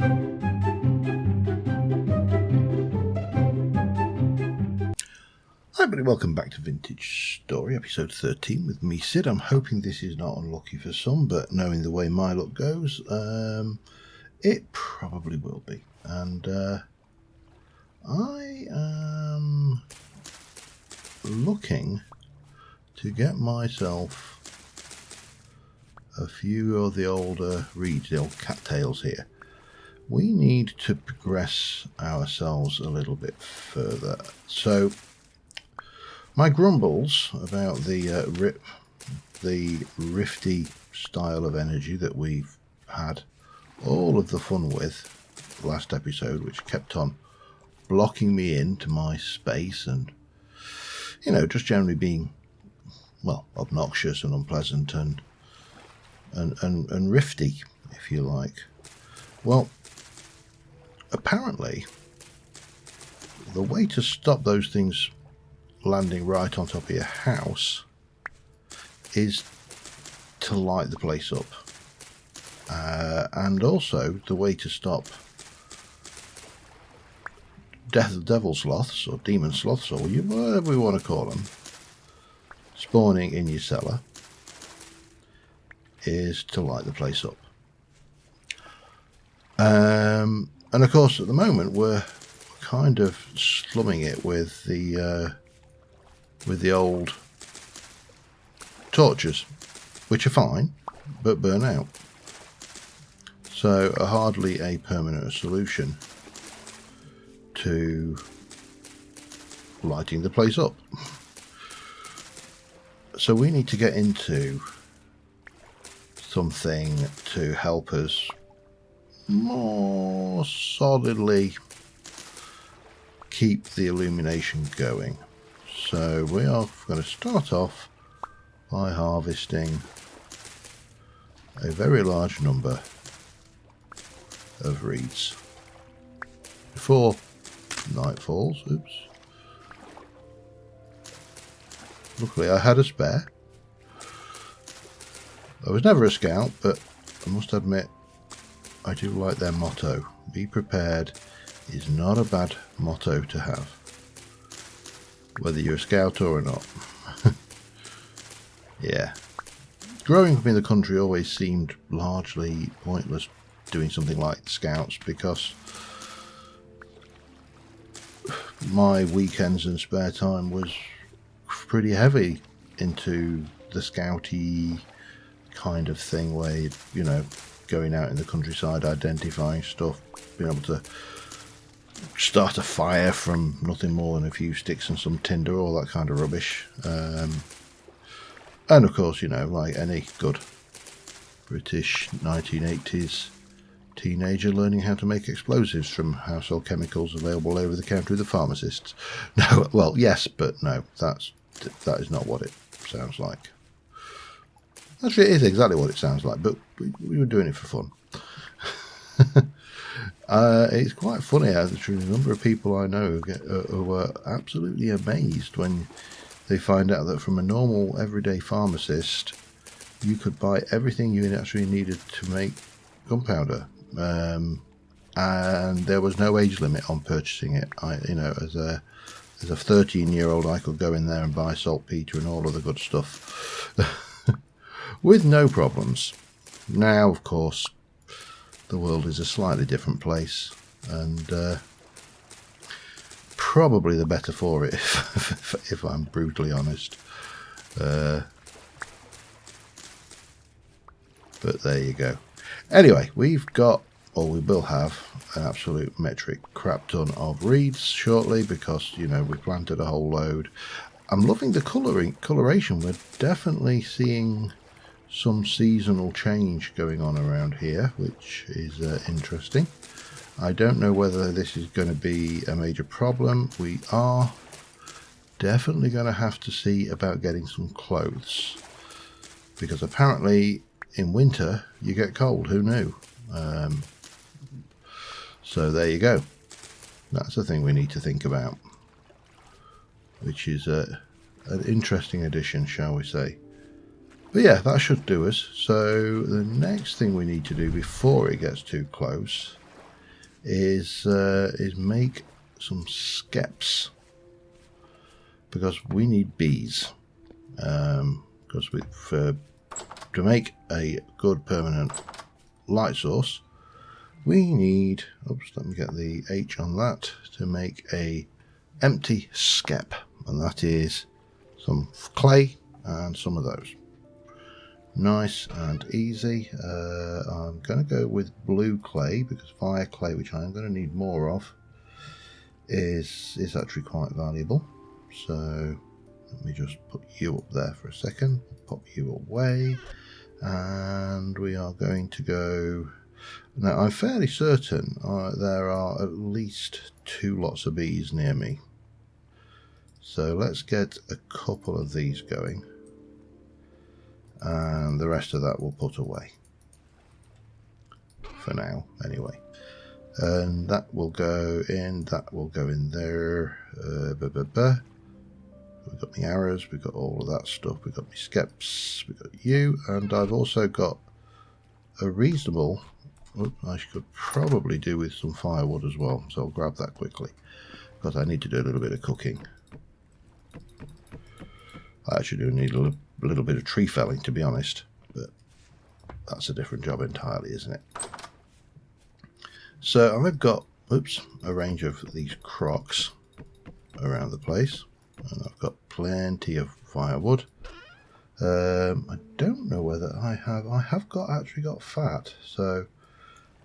Hi everybody, welcome back to Vintage Story, episode 13 with me, Sid. I'm hoping this is not unlucky for some, but knowing the way my luck goes, it probably will be. And I am looking to get myself a few of the older reeds, the old cattails here. We need to progress ourselves a little bit further. So my grumbles about the rifty style of energy that we've had all of the fun with last episode, which kept on blocking me into my space and, you know, just generally being, well, obnoxious and unpleasant and rifty, if you like. Well, apparently the way to stop those things landing right on top of your house is to light the place up, and also the way to stop devil sloths or demon sloths, or whatever we want to call them, spawning in your cellar is to light the place up. And of course at the moment we're kind of slumming it with the old torches, which are fine but burn out, so are hardly a permanent solution to lighting the place up. So we need to get into something to help us more solidly keep the illumination going. So we are going to start off by harvesting a very large number of reeds before night falls. Oops. Luckily I had a spare. I was never a scout, but I must admit I do like their motto. Be prepared is not a bad motto to have, whether you're a scout or not. Yeah. Growing up in the country always seemed largely pointless doing something like scouts, because my weekends and spare time was pretty heavy into the scouty kind of thing, where, you know, going out in the countryside, identifying stuff, being able to start a fire from nothing more than a few sticks and some tinder, all that kind of rubbish. And of course, you know, like any good British 1980s teenager, learning how to make explosives from household chemicals available over the counter with the pharmacists. No, well, yes, but no, that is not what it sounds like. Actually, it is exactly what it sounds like, but we were doing it for fun. It's quite funny, actually, the number of people I know who are absolutely amazed when they find out that from a normal everyday pharmacist you could buy everything you actually needed to make gunpowder, and there was no age limit on purchasing it. You know, as a 13-year-old, I could go in there and buy saltpeter and all of the good stuff with no problems. Now, of course, the world is a slightly different place, and probably the better for it, if I'm brutally honest. But there you go. Anyway, we've got, or we will have, an absolute metric crap ton of reeds shortly, because, you know, we planted a whole load. I'm loving the coloration. We're definitely seeing some seasonal change going on around here, which is interesting. I don't know whether this is going to be a major problem. We are definitely going to have to see about getting some clothes, because apparently in winter you get cold. Who knew? So there you go. That's the thing we need to think about, which is an interesting addition, shall we say. But yeah, that should do us. So the next thing we need to do before it gets too close is make some skeps, because we need bees. Because to make a good permanent light source, we need, oops, let me get the H on that, to make a empty skep, and that is some clay and some of those. Nice and easy. I'm going to go with blue clay, because fire clay, which I am going to need more of, is actually quite valuable. So let me just put you up there for a second, pop you away, and we are going to go. Now I'm fairly certain there are at least 2 lots of bees near me, so let's get a couple of these going, and the rest of that we'll put away for now anyway. And that will go in, that will go in there. We've got the arrows, we've got all of that stuff, we've got the skeps, we've got you, and I've also got a reasonable, I should probably do with some firewood as well, so I'll grab that quickly, because I need to do a little bit of cooking. I actually do need a little bit of tree felling, to be honest, but that's a different job entirely, isn't it? So I've got, a range of these crocks around the place, and I've got plenty of firewood. I don't know whether I have actually got fat, so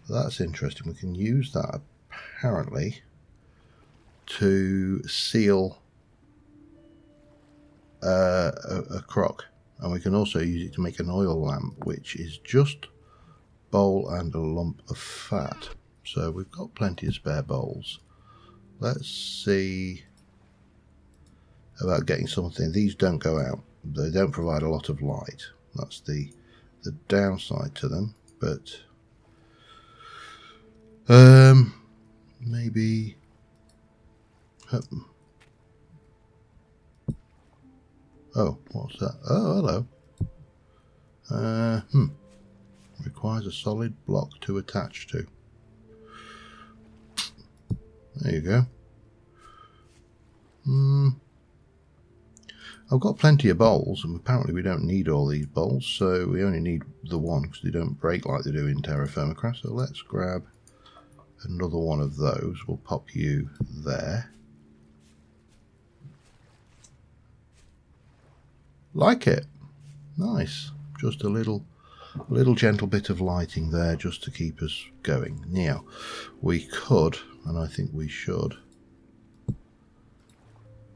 that's interesting. We can use that apparently to seal a crock, and we can also use it to make an oil lamp, which is just bowl and a lump of fat. So we've got plenty of spare bowls. Let's see about getting something. These don't go out. They don't provide a lot of light. That's the downside to them. But maybe. Oh, what's that? Oh, hello. Requires a solid block to attach to. There you go. I've got plenty of bowls, and apparently we don't need all these bowls, so we only need the one, because they don't break like they do in Terra Firma Craft. So let's grab another one of those. We'll pop you there. Like it. Nice. Just a little gentle bit of lighting there, just to keep us going. Now, we could, and I think we should,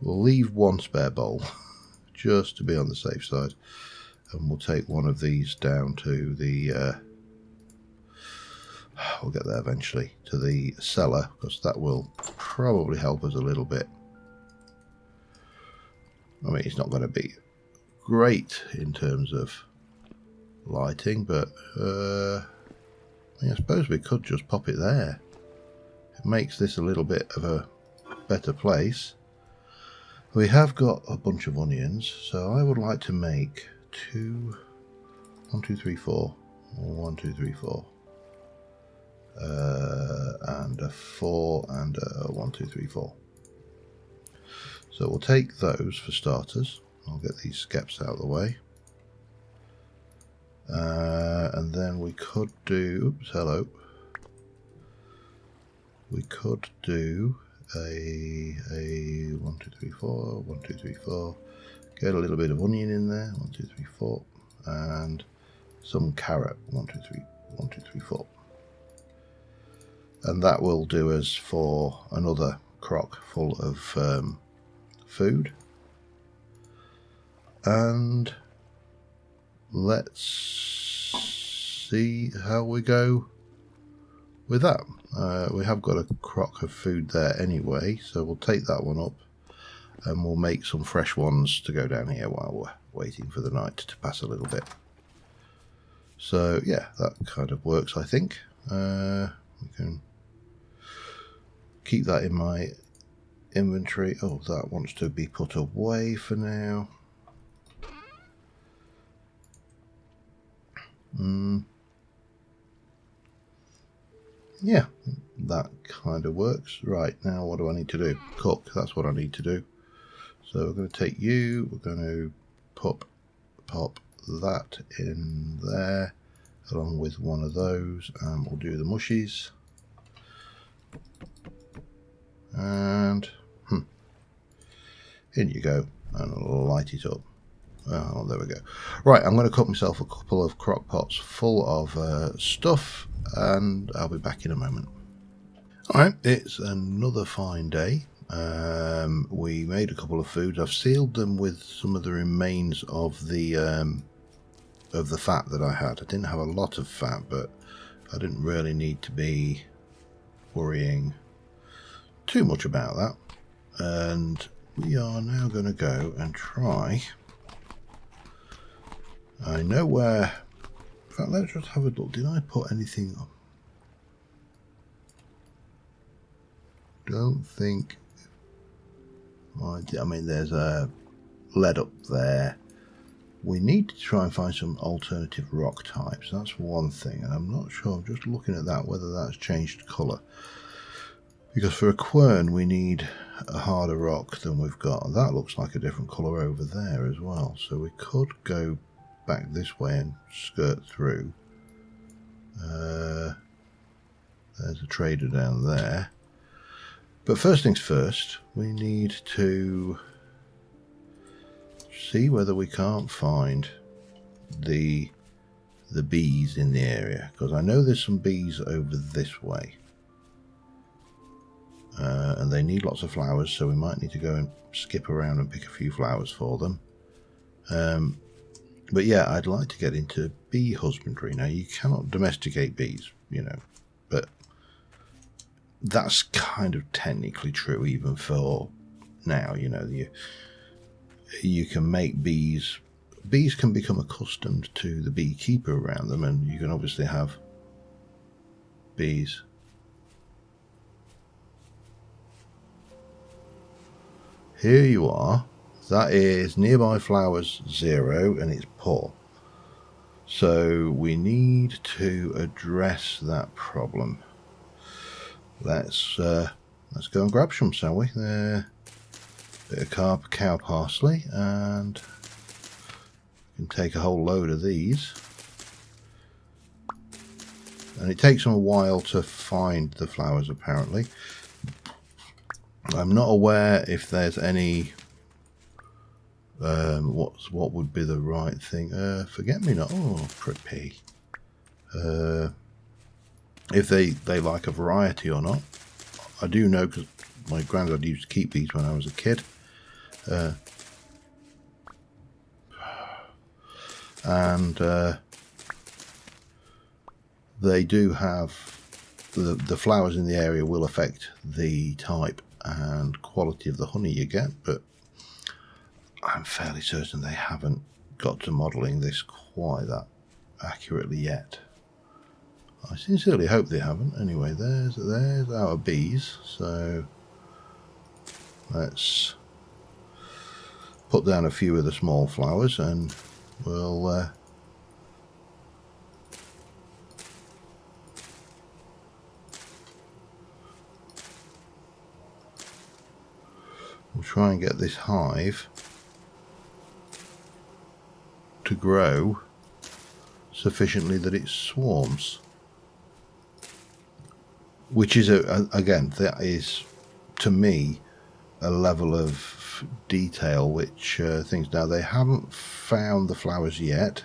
we'll leave one spare bowl just to be on the safe side, and we'll take one of these down to the we'll get there eventually, to the cellar, because that will probably help us a little bit. I mean, it's not going to be great in terms of lighting, but I suppose we could just pop it there. It makes this a little bit of a better place. We have got a bunch of onions, so I would like to make 1, 2, 3, 4, 1, 2, 3, 4, and a 4, and a 1, 2, 3, 4. So we'll take those for starters. I'll get these skeps out of the way. And then we could do, hello. We could do a 1, 2, 3, 4, 1, 2, 3, 4. Get a little bit of onion in there, 1, 2, 3, 4, and some carrot, 1, 2, 3, 1, 2, 3, 4. And that will do us for another crock full of food. And let's see how we go with that. We have got a crock of food there anyway, so we'll take that one up, and we'll make some fresh ones to go down here while we're waiting for the night to pass a little bit. So yeah, that kind of works, I think. We can keep that in my inventory. Oh, that wants to be put away for now. Yeah, that kind of works. Right, now what do I need to do? Cook, that's what I need to do. So we're going to take you, we're going to pop that in there along with one of those, and we'll do the mushies. And in you go, and I'll light it up. Oh, there we go. Right, I'm going to cook myself a couple of crock pots full of stuff, and I'll be back in a moment. Alright, it's another fine day. We made a couple of foods. I've sealed them with some of the remains of the fat that I had. I didn't have a lot of fat, but I didn't really need to be worrying too much about that. And we are now going to go and try. I know where. In fact, let's just have a look. Did I put anything on? Don't think. I mean, there's a lead up there. We need to try and find some alternative rock types. That's one thing, and I'm not sure. I'm just looking at that, whether that's changed colour. Because for a quern, we need a harder rock than we've got. That looks like a different colour over there as well. So we could go back this way and skirt through. There's a trader down there. But first things first, we need to see whether we can't find the bees in the area, because I know there's some bees over this way, and they need lots of flowers, so we might need to go and skip around and pick a few flowers for them. But yeah, I'd like to get into bee husbandry. Now, you cannot domesticate bees, you know, but that's kind of technically true even for now. You know, you can make bees can become accustomed to the beekeeper around them, and you can obviously have bees. Here you are. That is nearby flowers 0, and it's poor. So we need to address that problem. Let's go and grab some, shall we? There, bit of cow parsley, and we can take a whole load of these. And it takes them a while to find the flowers, apparently. I'm not aware if there's any. What would be the right thing? Forget me not. Oh, pretty. If they like a variety or not. I do know because my granddad used to keep these when I was a kid. And they do have the flowers in the area will affect the type and quality of the honey you get, but I'm fairly certain they haven't got to modelling this quite that accurately yet. I sincerely hope they haven't. Anyway, there's our bees. So let's put down a few of the small flowers, and we'll try and get this hive to grow sufficiently that it swarms. Which is, again, that is, to me, a level of detail which things. Now, they haven't found the flowers yet.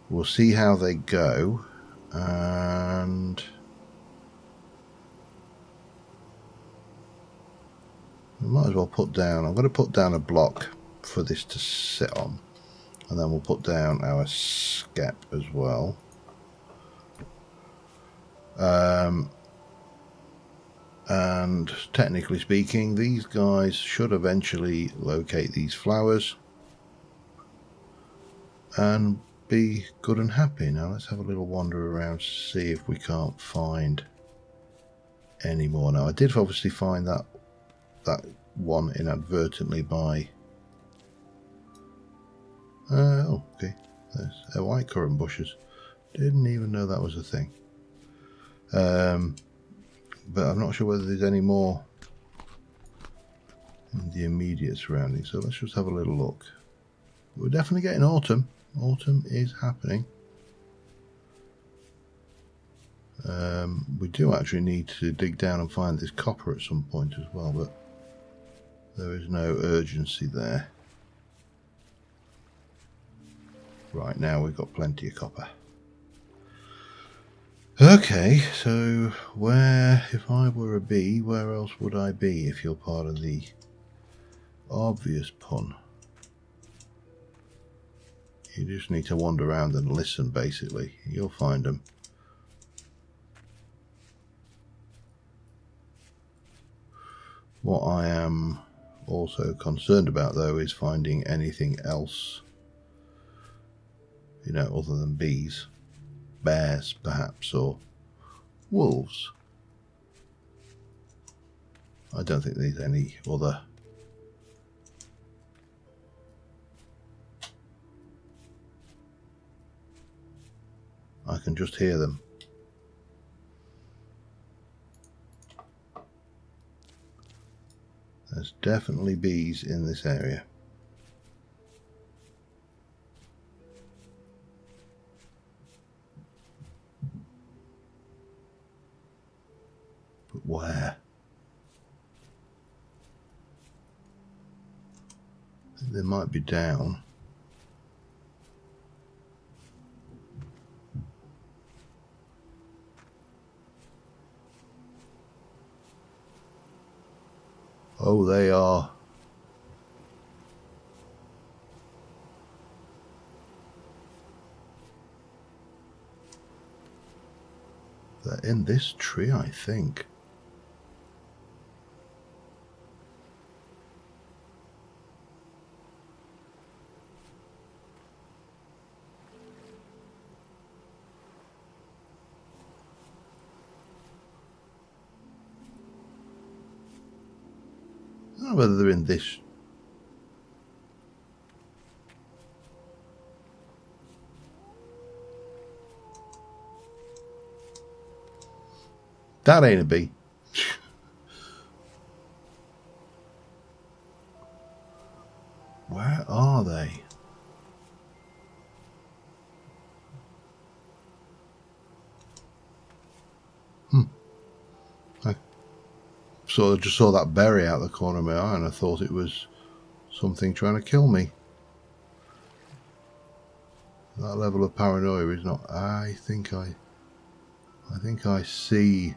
We'll see how they go. And we might as well put down, I'm going to put down a block for this to sit on. And then we'll put down our skep as well. And technically speaking, these guys should eventually locate these flowers and be good and happy. Now let's have a little wander around, see if we can't find any more. Now I did obviously find that one inadvertently by oh, okay, there's white currant bushes. Didn't even know that was a thing. but I'm not sure whether there's any more in the immediate surroundings. So let's just have a little look. We're definitely getting autumn. Autumn is happening. We do actually need to dig down and find this copper at some point as well, but there is no urgency there. Right now we've got plenty of copper. Okay, so where, if I were a bee, where else would I be if you're part of the obvious pun? You just need to wander around and listen, basically. You'll find them. What I am also concerned about, though, is finding anything else, you know, other than bees. Bears, perhaps, or wolves. I don't think there's any other. I can just hear them. There's definitely bees in this area. But where? I think they might be down. Oh, they are. They're in this tree, I think. I don't know whether they're in this. That ain't a bee. Where are they? I just saw that berry out the corner of my eye and I thought it was something trying to kill me. That level of paranoia is not. I think I see.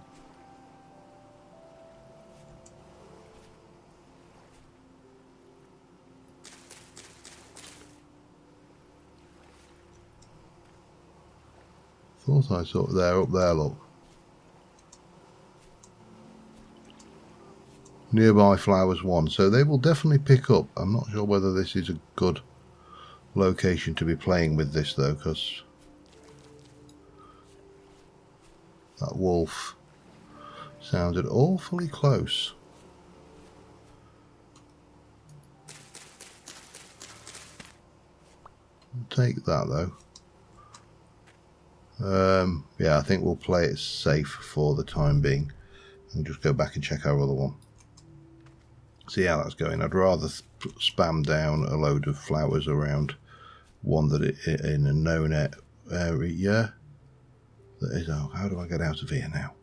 Thought I saw it there, up there, look. Nearby flowers 1, so they will definitely pick up. I'm not sure whether this is a good location to be playing with this though, because that wolf sounded awfully close. I'll take that though. Yeah, I think we'll play it safe for the time being and just go back and check our other one. See how that's going. I'd rather spam down a load of flowers around one that in a known area that is. Oh, how do I get out of here now?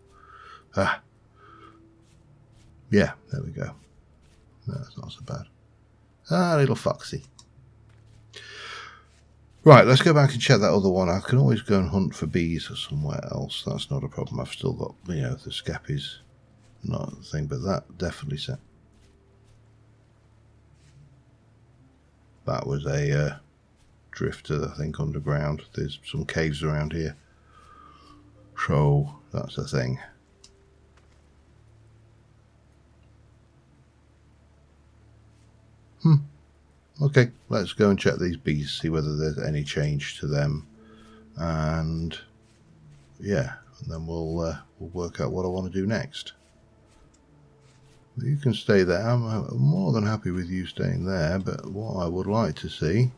Yeah, there we go. That's not so bad. Little foxy. Right, let's go back and check that other one. I can always go and hunt for bees or somewhere else. That's not a problem. I've still got, you know, the scappies, not the thing, but that definitely set. That was a drifter, I think, underground. There's some caves around here. So that's the thing. Okay, let's go and check these bees, see whether there's any change to them, and yeah, and then we'll work out what I want to do next. You can stay there. I'm more than happy with you staying there, but what I would like to see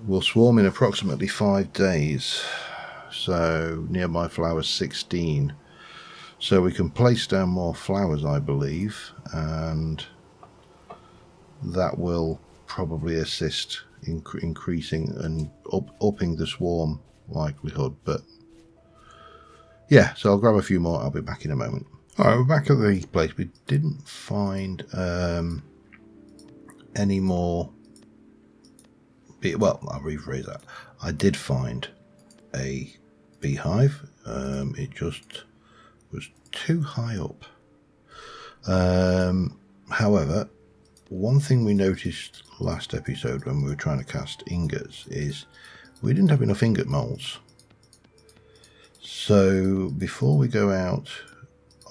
will swarm in approximately 5 days. so nearby flowers 16. So we can place down more flowers, I believe, and that will probably assist in increasing and upping the swarm likelihood. But yeah, so I'll grab a few more. I'll be back in a moment. All right, we're back at the place. We didn't find any more. Well, I'll rephrase that. I did find a beehive. It just was too high up. However, one thing we noticed last episode when we were trying to cast ingots is we didn't have enough ingot molds. So before we go out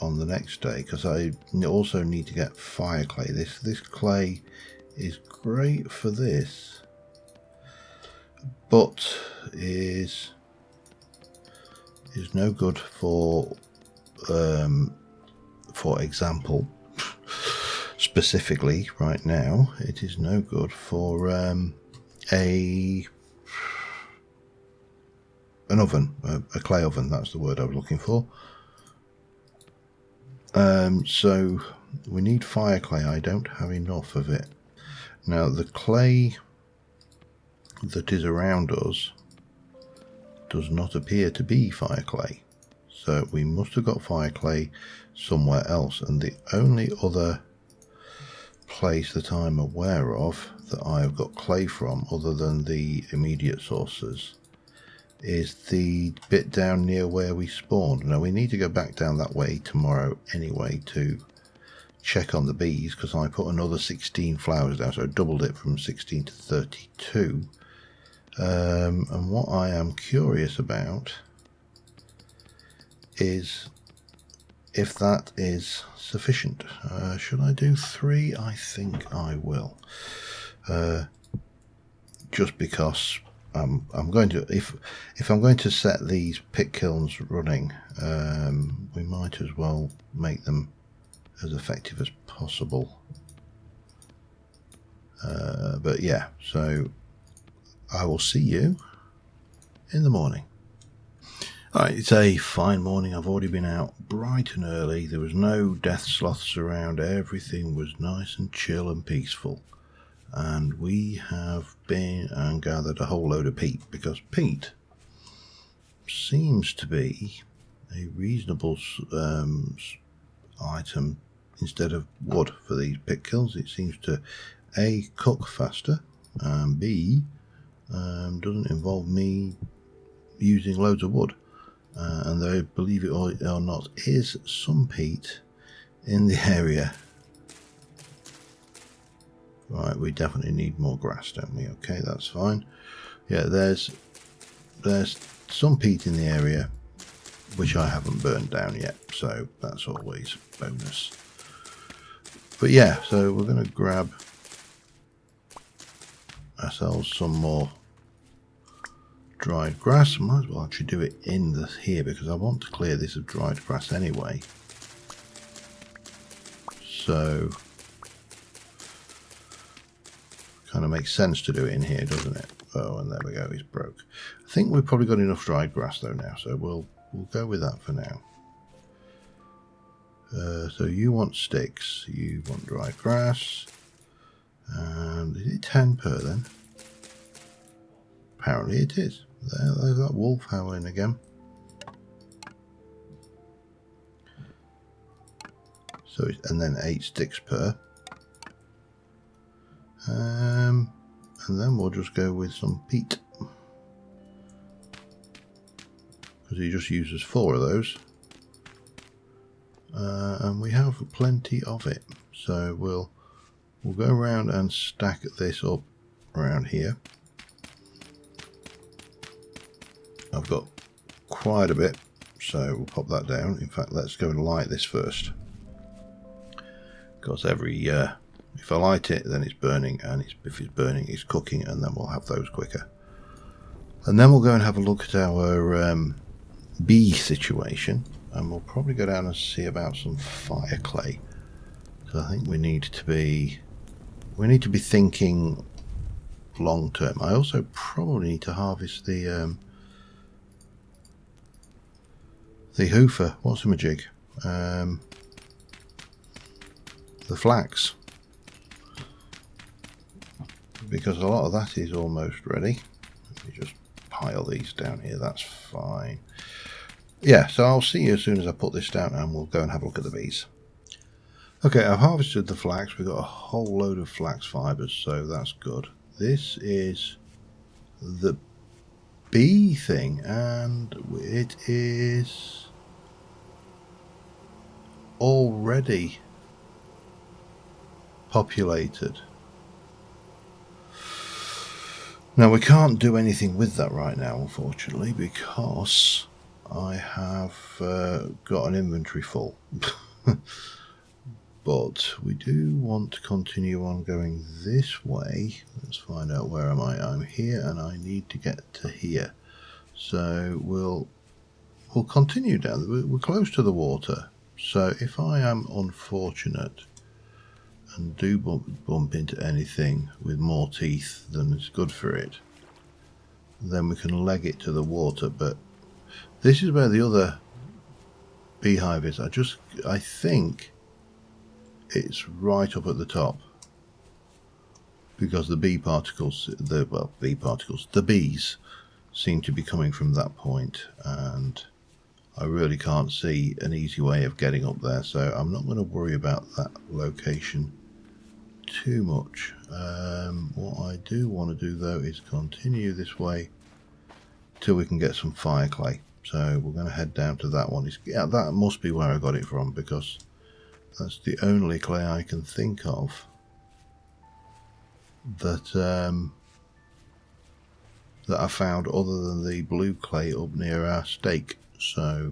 on the next day, because I also need to get fire clay. This clay is great for this, but is no good for example, specifically right now, it is no good for an oven, a clay oven. That's the word I was looking for. So we need fire clay. I don't have enough of it. Now the clay that is around us does not appear to be fire clay. So we must have got fire clay somewhere else. And the only other place that I'm aware of that I've got clay from, other than the immediate sources, is the bit down near where we spawned. Now we need to go back down that way tomorrow anyway to check on the bees, because I put another 16 flowers down, so I doubled it from 16 to 32. And what I am curious about is if that is sufficient. Should I do 3? I think I will. Just because I'm going to, if I'm going to set these pit kilns running, we might as well make them as effective as possible. But yeah, so I will see you in the morning. Alright, it's a fine morning. I've already been out bright and early. There was no death sloths around. Everything was nice and chill and peaceful. And we have been and gathered a whole load of peat, because peat seems to be a reasonable item instead of wood for these pit kilns. It seems to A, cook faster, and B, doesn't involve me using loads of wood. And there, believe it or not, is some peat in the area. Right, we definitely need more grass, don't we? Okay, that's fine. Yeah, there's some peat in the area which I haven't burned down yet, so that's always a bonus. But yeah, so we're going to grab ourselves some more dried grass. Might as well actually do it in here, because I want to clear this of dried grass anyway. So kind of makes sense to do it in here, doesn't it? Oh, and there we go, it's broke. I think we've probably got enough dried grass though now, so we'll go with that for now. So you want sticks, you want dried grass, and is it 10 per then? Apparently it is. There's that wolf howling again. So and then 8 sticks per. And then we'll just go with some peat, because he just uses 4 of those, and we have plenty of it. So we'll go around and stack this up around here. I've got quite a bit, so we'll pop that down. In fact, let's go and light this first, because if I light it, then it's burning, and if it's burning, it's cooking, and then we'll have those quicker. And then we'll go and have a look at our bee situation, and we'll probably go down and see about some fire clay. So I think we need to be thinking long term. I also probably need to harvest the The hoofer, what's a majig? The flax. Because a lot of that is almost ready. Let me just pile these down here, that's fine. Yeah, so I'll see you as soon as I put this down and we'll go and have a look at the bees. Okay, I've harvested the flax. We've got a whole load of flax fibres, so that's good. This is the bee thing, and it is already populated. Now we can't do anything with that right now, unfortunately, because I have got an inventory full. But we do want to continue on going this way. Let's find out, where am I? I'm here and I need to get to here. So we'll continue down. We're close to the water. So if I am unfortunate and do bump into anything with more teeth than is good for it, then we can leg it to the water. But this is where the other beehive is. I think it's right up at the top, because the the bees seem to be coming from that point, and I really can't see an easy way of getting up there, so I'm not going to worry about that location too much. What I do want to do though is continue this way till we can get some fire clay. So we're going to head down to that one. Yeah, that must be where I got it from, because that's the only clay I can think of that that I found other than the blue clay up near our stake. So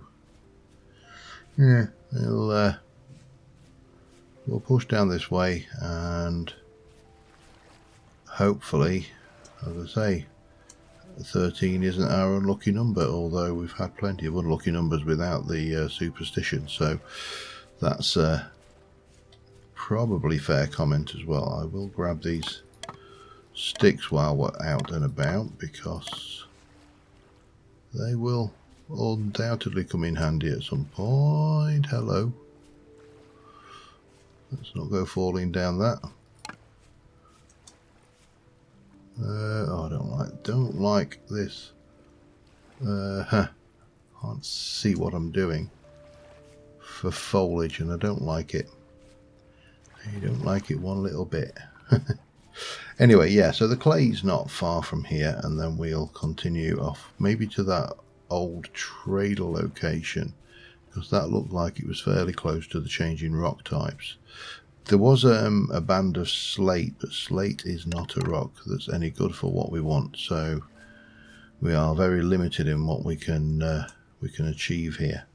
yeah, we'll push down this way, and hopefully, as I say, 13 isn't our unlucky number, although we've had plenty of unlucky numbers without the superstition, so that's probably fair comment as well. I will grab these sticks while we're out and about, because they will undoubtedly come in handy at some point. Hello. Let's not go falling down that. Oh, I don't like this. Can't see what I'm doing for foliage, and I don't like it. I don't like it one little bit. Anyway, yeah, so the clay's not far from here, and then we'll continue off maybe to that old trader location, because that looked like it was fairly close to the changing rock types. There was a band of slate, but slate is not a rock that's any good for what we want, so we are very limited in what we can achieve here.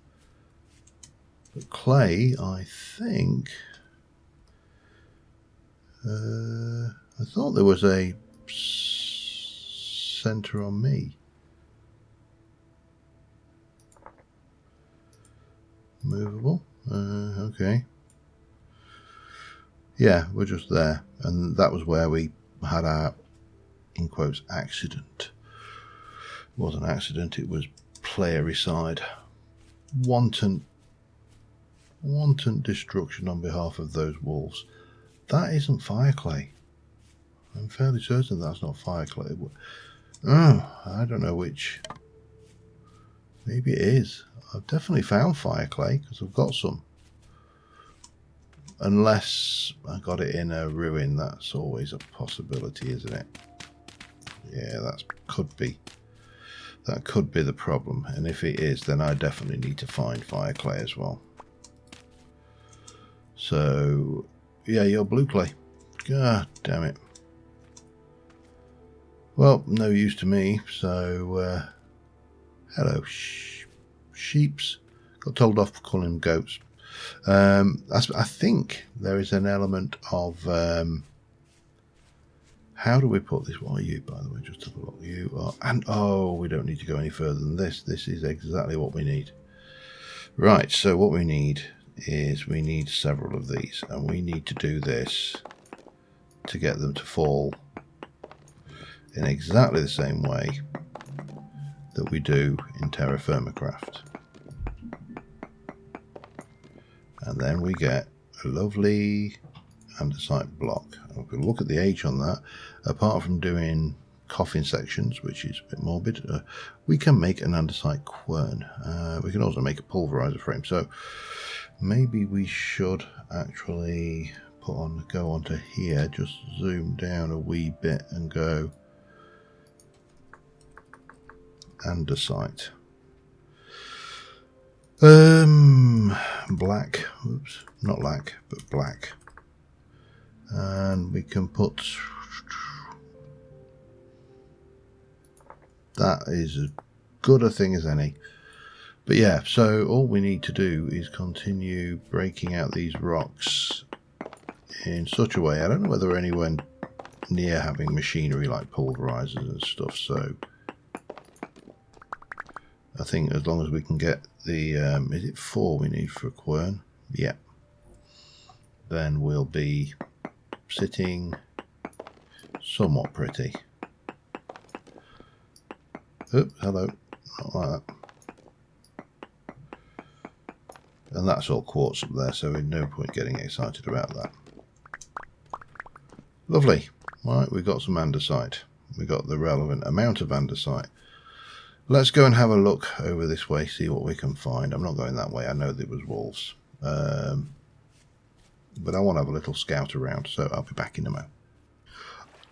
But clay, I think, I thought there was a center on me. Movable. Okay. Yeah, we're just there, and that was where we had our, in quotes, accident. It wasn't an accident, it was playericide. Wanton destruction on behalf of those wolves. That isn't fire clay. I'm fairly certain that's not fire clay. Oh, I don't know which. Maybe it is. I've definitely found fire clay, because I've got some. Unless I got it in a ruin, that's always a possibility, isn't it? Yeah, that could be the problem, and if it is, then I definitely need to find fire clay as well. So yeah, you're blue clay. God damn it. Well, no use to me, so hello sheeps. Got told off for calling them goats. I think there is an element of how do we put this? What are you, by the way? Just have a look. You are, and oh, we don't need to go any further than this. This is exactly what we need. Right, so what we need is we need several of these, and we need to do this to get them to fall in exactly the same way that we do in Terra Firma Craft. And then we get a lovely andesite block. If we look at the age on that, apart from doing coffin sections, which is a bit morbid, we can make an andesite quern. We can also make a pulverizer frame. So maybe we should actually go onto here, just zoom down a wee bit and go andesite. Black, oops, not lac, but black. And we can put, that is as good a thing as any. But yeah, so all we need to do is continue breaking out these rocks in such a way. I don't know whether we're anywhere near having machinery like pulverizers and stuff, so I think as long as we can get the, is it 4 we need for a quern? Yeah. Then we'll be sitting somewhat pretty. Oops, hello. Not like that. And that's all quartz up there, so no point getting excited about that. Lovely. Right, we've got some andesite. We've got the relevant amount of andesite. Let's go and have a look over this way, see what we can find. I'm not going that way. I know there was wolves. But I want to have a little scout around, so I'll be back in a moment.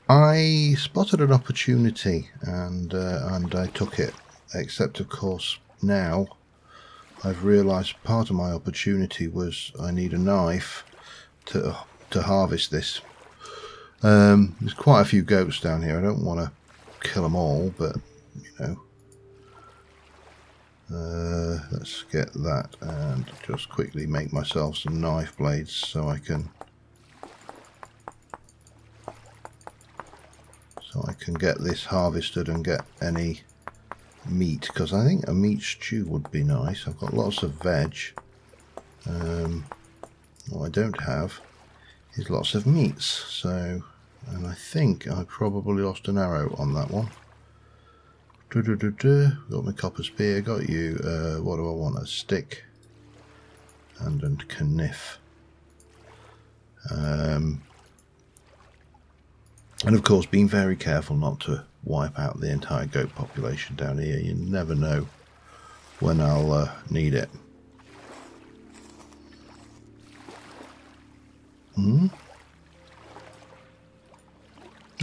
I spotted an opportunity and I took it, except of course now I've realised part of my opportunity was I need a knife to harvest this. There's quite a few goats down here. I don't want to kill them all, but you know, let's get that and just quickly make myself some knife blades so I can get this harvested and get any meat, because I think a meat stew would be nice. I've got lots of veg. What I don't have is lots of meats, so, and I think I probably lost an arrow on that one. Got my copper spear, got you, what do I want, a stick and a kniff. And of course being very careful not to wipe out the entire goat population down here. You never know when I'll need it.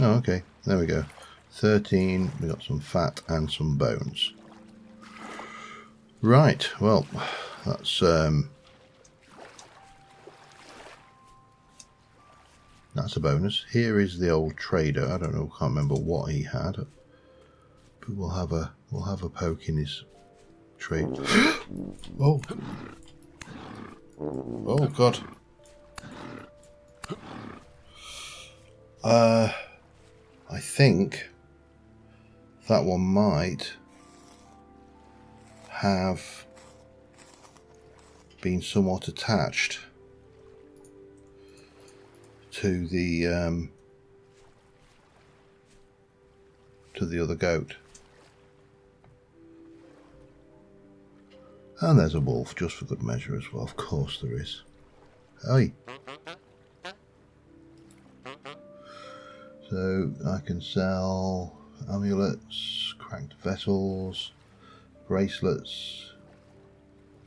Oh, okay, there we go. 13, we got some fat and some bones. Right, well, that's a bonus. Here is the old trader. I don't know, can't remember what he had, but we'll have a poke in his trade. Oh, oh God. I think that one might have been somewhat attached to the other goat. And there's a wolf, just for good measure as well. Of course there is. Oi. So I can sell amulets, cracked vessels, bracelets,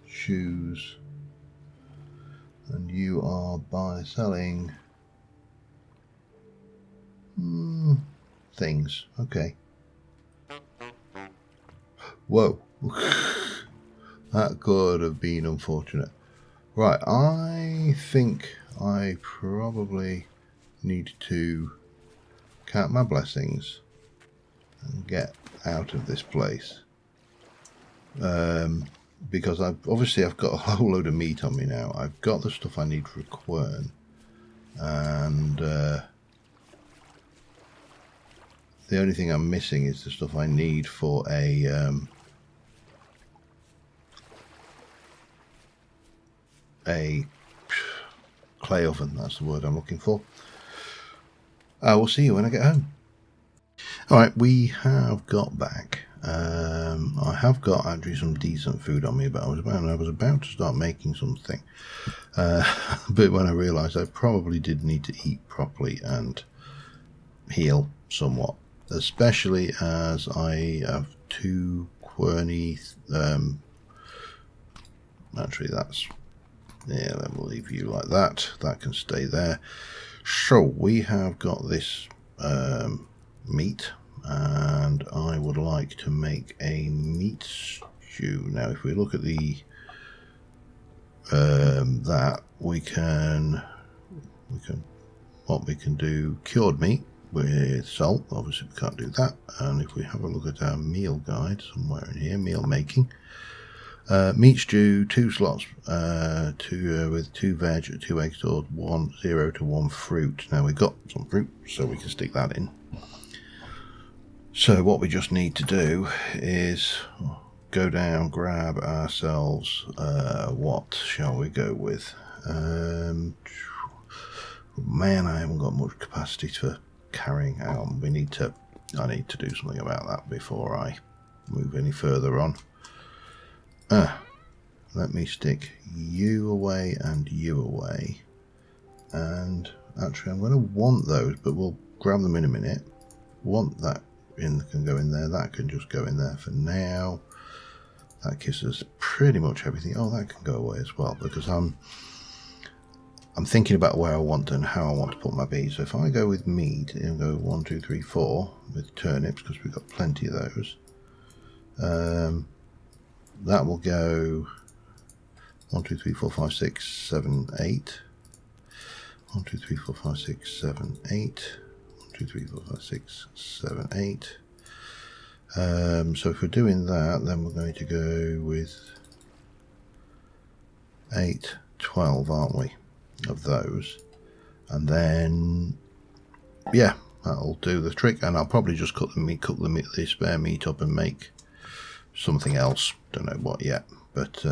shoes, and you are selling things. Okay. Whoa. That could have been unfortunate. Right, I think I probably need to count my blessings and get out of this place. Because I've got a whole load of meat on me now. I've got the stuff I need for a quern. And the only thing I'm missing is the stuff I need for a clay oven. That's the word I'm looking for. I will see you when I get home. Alright, we have got back I have got actually some decent food on me, but I was about to start making something. But when I realised I probably did need to eat properly and heal somewhat, especially as I have 2 querny. Actually, that's, yeah, we'll leave you like that. That can stay there. So we have got this meat, and I would like to make a meat stew. Now, if we look at the that we can do cured meat with salt. Obviously, we can't do that. And if we have a look at our meal guide somewhere in here, meal making. Meat stew, 2 slots, with 2 veg, 2 eggs, or 0 to 1 fruit. Now we've got some fruit, so we can stick that in. So what we just need to do is go down, grab ourselves, what shall we go with? Man, I haven't got much capacity for carrying on. I need to do something about that before I move any further on. Let me stick you away and you away. And actually, I'm going to want those, but we'll grab them in a minute. Want that can go in there. That can just go in there for now. That gives us pretty much everything. Oh, that can go away as well, because I'm thinking about where I want and how I want to put my bees. So if I go with meat, it'll go 1, 2, 3, 4 with turnips, because we've got plenty of those. That will go 1, 2, 3, 4, 5, 6, 7, 8. 1, 2, 3, 4, 5, 6, 7, 8. 1, 2, 3, 4, 5, 6, 7, 8. So if we're doing that, then we're going to go with 8, 12, aren't we, of those. And then, yeah, that'll do the trick. And I'll probably just cook the spare meat up and make something else. Don't know what yet, but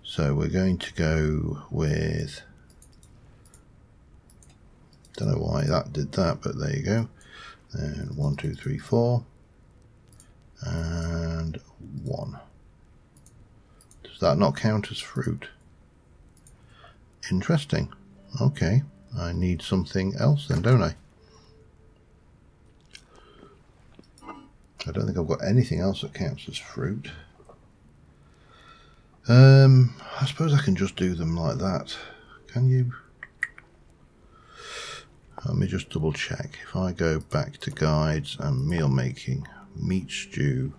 so we're going to go with, don't know why that did that, but there you go. And 1, 2, 3, 4 and 1. Does that not count as fruit? Interesting. Okay, I need something else then, don't I? I don't think I've got anything else that counts as fruit. I suppose I can just do them like that. Can you? Let me just double check. If I go back to guides and meal making, meat stew,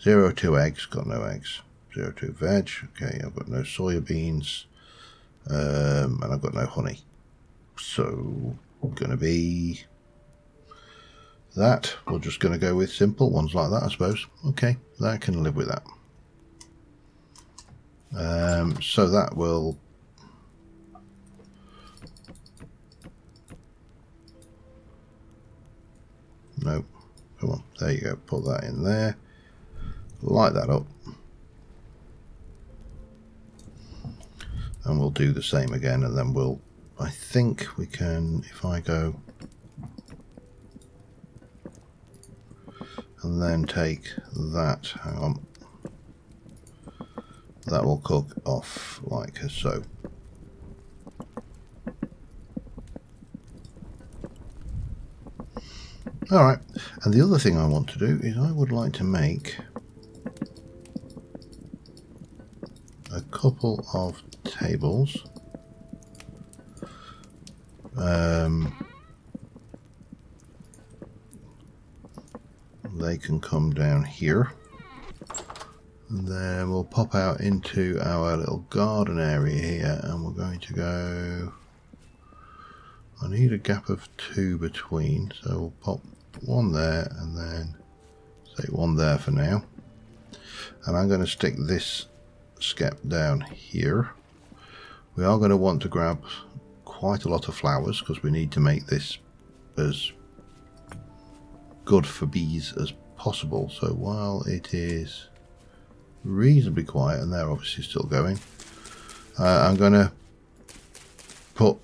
0 2 eggs, got no eggs. 0 2 veg, okay, I've got no soya beans, and I've got no honey. So, gonna be that. We're just gonna go with simple ones like that, I suppose. Okay, that can live with that. So that will no, come on, there you go, put that in there, light that up, and we'll do the same again, and then we'll, I think we can, if I go and then take that, hang on, that will cook off like so. Alright, and the other thing I want to do is I would like to make a couple of tables. They can come down here. And then we'll pop out into our little garden area here, and we're going to go, I need a gap of 2 between, so we'll pop 1 there and then say 1 there for now. And I'm going to stick this skep down here. We are going to want to grab quite a lot of flowers because we need to make this as good for bees as possible. So while it is reasonably quiet, and they're obviously still going, I'm going to put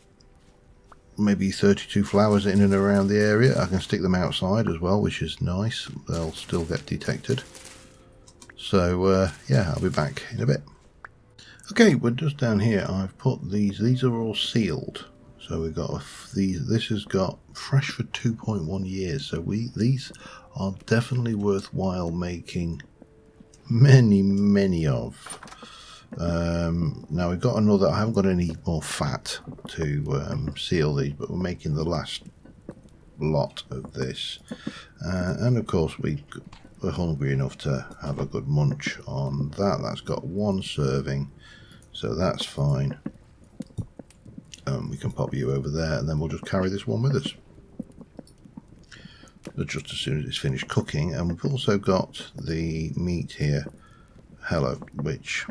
maybe 32 flowers in and around the area. I can stick them outside as well, which is nice. They'll still get detected. So yeah, I'll be back in a bit. Okay, we're just down here. I've put these are all sealed. So we've got these. This has got fresh for 2.1 years. So these are definitely worthwhile making many of. Now we've got another. I haven't got any more fat to seal these, but we're making the last lot of this, and of course we're hungry enough to have a good munch on that. That's got one serving, so that's fine. We can pop you over there, and then we'll just carry this one with us just as soon as it's finished cooking. And we've also got the meat here, hello, which,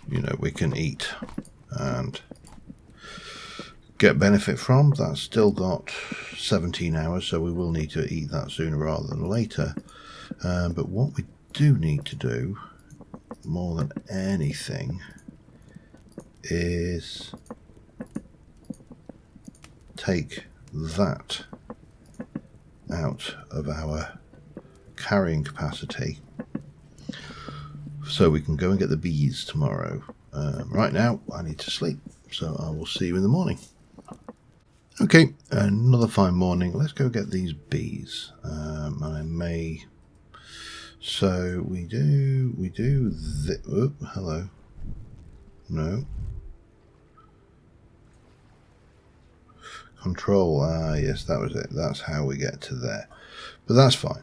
you know, we can eat and get benefit from. That's still got 17 hours, so we will need to eat that sooner rather than later. But what we do need to do more than anything is take that out of our carrying capacity so we can go and get the bees tomorrow. Right now I need to sleep, so I will see you in the morning. Okay, another fine morning. Let's go get these bees. I may. So we do. Oh, hello. No. Control. Ah, yes, that was it. That's how we get to there. But that's fine.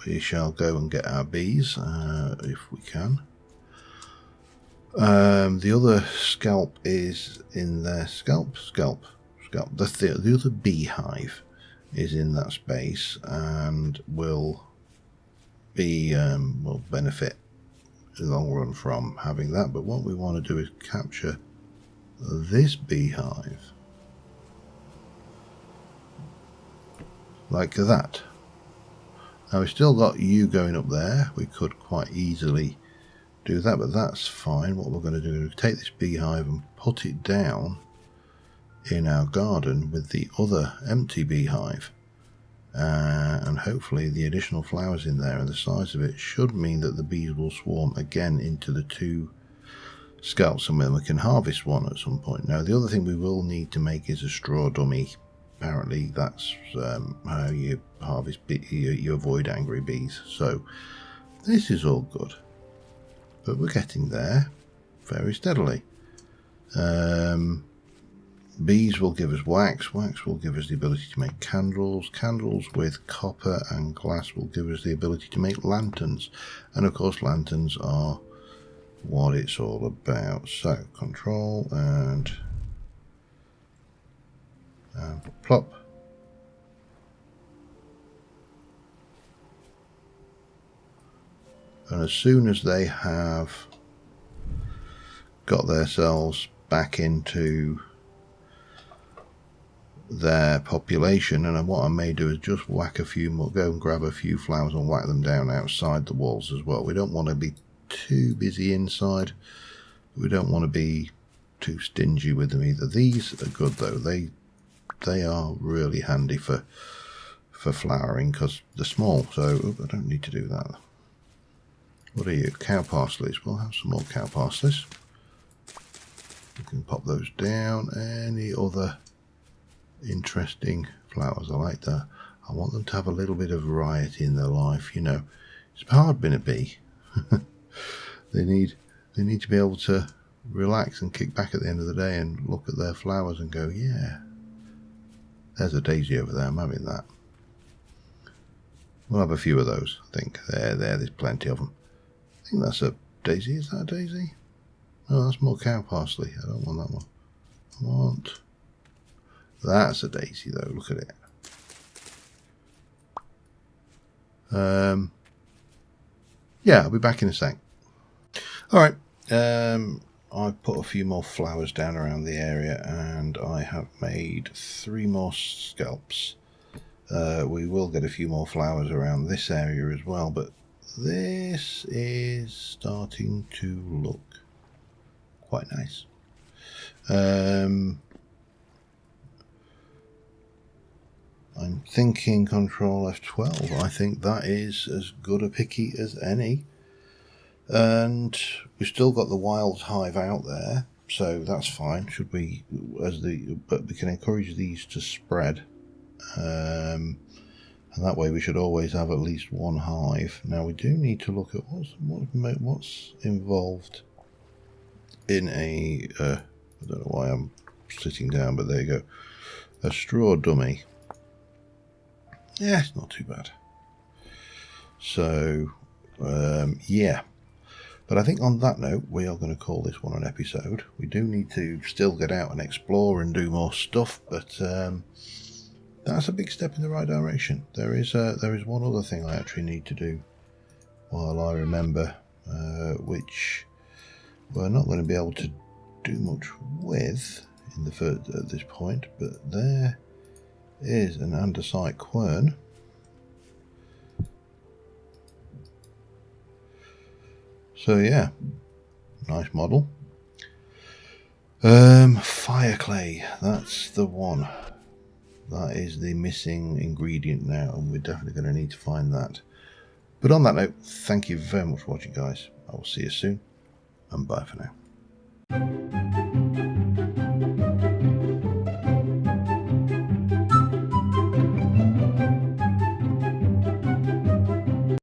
We shall go and get our bees if we can. The other scalp is in there. Scalp. The other beehive is in that space and will benefit in the long run from having that. But what we want to do is capture this beehive like that. Now we've still got you going up there. We could quite easily do that, but that's fine. What we're going to do is take this beehive and put it down in our garden with the other empty beehive, and hopefully the additional flowers in there and the size of it should mean that the bees will swarm again into the two scalps, and then we can harvest one at some point. Now the other thing we will need to make is a straw dummy. Apparently that's how you harvest you avoid angry bees. So this is all good, but we're getting there very steadily. Bees will give us wax. Wax will give us the ability to make candles. Candles with copper and glass will give us the ability to make lanterns. And of course lanterns are what it's all about. So control and plop. And as soon as they have got themselves back into their population, and what I may do is just whack a few more, go and grab a few flowers and whack them down outside the walls as well. We don't want to be too busy inside. We don't want to be too stingy with them either. These are good though. They are really handy for flowering because they're small. So I don't need to do that. What are you? Cow parsleys. We'll have some more cow parsleys. We can pop those down. Any other interesting flowers? I like that. I want them to have a little bit of variety in their life. You know, it's hard being a bee. They need to be able to relax and kick back at the end of the day and look at their flowers and go, yeah, there's a daisy over there. I'm having that. We'll have a few of those. I think there's plenty of them. I think that's a daisy. Is that a daisy? No, that's more cow parsley. I don't want that one. I want... That's a daisy though. Look at it. Yeah, I'll be back in a sec. Alright. I've put a few more flowers down around the area and I have made 3 more scalps. We will get a few more flowers around this area as well, but this is starting to look quite nice. I'm thinking Control F12. I think that is as good a picky as any. And we've still got the wild hive out there, so that's fine. Should we, but we can encourage these to spread, and that way we should always have at least one hive. Now we do need to look at what's involved in a. I don't know why I'm sitting down, but there you go. A straw dummy. Yeah, it's not too bad. So, yeah. But I think on that note, we are going to call this one an episode. We do need to still get out and explore and do more stuff, but that's a big step in the right direction. There is one other thing I actually need to do while I remember, which we're not going to be able to do much with at this point, but there is an andesite quern. So yeah, nice model. Fire clay, that's the one. That is the missing ingredient now, and we're definitely going to need to find that. But on that note, thank you very much for watching, guys. I will see you soon, and bye for now.